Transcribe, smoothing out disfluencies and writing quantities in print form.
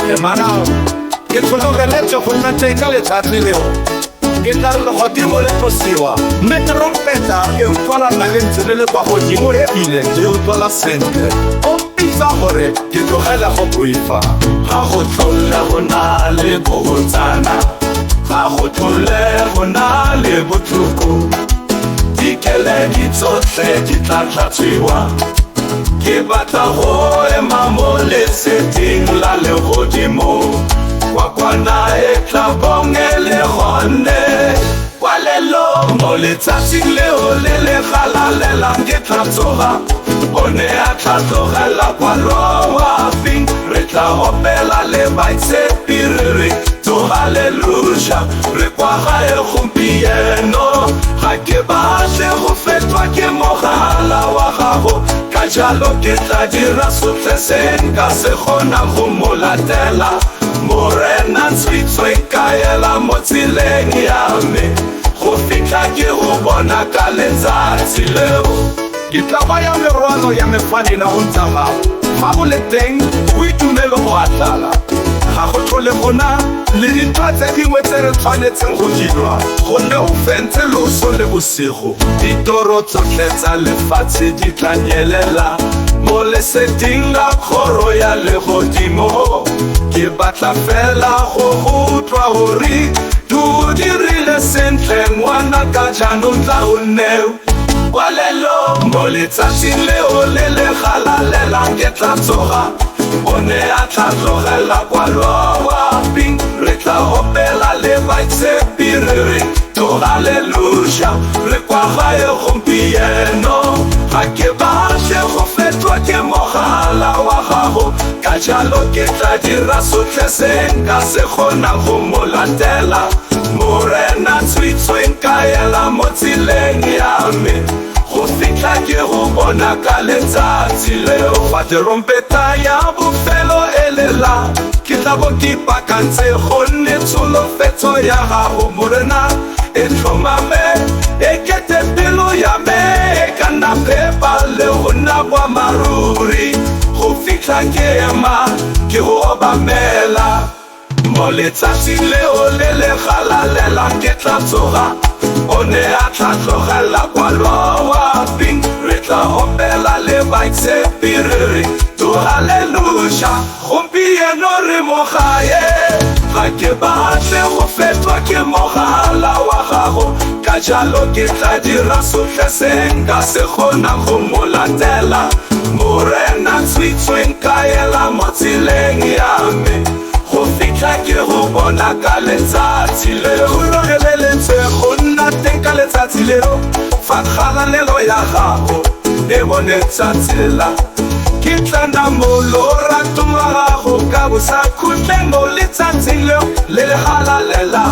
Hermano, que tu no derecho fue una checa le chatrileo. Que tal lo jodido le posible. Me trompeta que toda la gente le bajo y muere y le dio toda la gente. Oh, pisahore, que tu hela hopuifa. Hajo tolle honale bogotana. Hajo tolle honale botuku. Dikele ditsotle ditlatlatsiwa. Ke batla go ema mo letseteng la legodimo kwa kwana e tla bongele gone kwa lelo mo letsatsing leo le le galalela ke tla tsoga one a tla tlogela kwa loa fing re tla opela le baitsepiriri to haleluya re kwa gae gompieno ga ke batle go fetwa ke mogala wa gago ka jalo ke tla dira sotlhe se nka se kgona go mo latela morena ntshwitswe kaela mo tseleng ya me go fitlha ke go bona ka letsatsi leo ke tla baya merwalo ya mefanela go ntsamao ga go le teng o itumele go atlala ga go tlhole gona le dintwa tse dingwe tse re tshwanetseng go dirwa gonne o fentse loso le bosigo ditoro tsotlhe tsa lefatshe di tla nyelela mo leseting la kgoro ya legodimo ke batla fela go utlwa gore tu dirile sentle ngwana ka jaanong tla o neo kwa lelo mo letsatsing leo le le galalelang ke tla tsoga one a tla tlogela kwa loa ping re tla opela le baitsepiriri to haleluya re kwa gae gompieno ga ke batle go fetwa ke mogala wa gago ka jalo ke tla dira sotlhe se nka se kgona go mo latela morena ntshwitsweng kaela mo tseleng ya me go fitlha ke go bona ka letsatsi leo fa terompeta ya bofelo e lela ke tla bo ke ipakantse gonne tsholofetso ya gago morena e tlhomame e kete pelo ya me e ka nna phepa le go nna boammaaruri go fitlha ke ema ke go obamela mo letsatsing leo le le galalelang ke tla tsoga one a tla tlogela kwa loa ping re tla opela le baitsepiriri to haleluya gompieno re mo gae ga ke batle go fetwa ke mogala wa gago ka jalo ke tla dira sotlhe se nka se kgona go mo latela morena ntshwitsweng kaela mo tseleng ya me go fitlha ke go bona ka letsatsi leo go rogeleletse go nna teng ka letsatsi leo fa kgalalelo ya gago e bonetsa tsela ke tla nna mo lorato wa gago ka bosa khutleng mo letsatsing leo le le galalela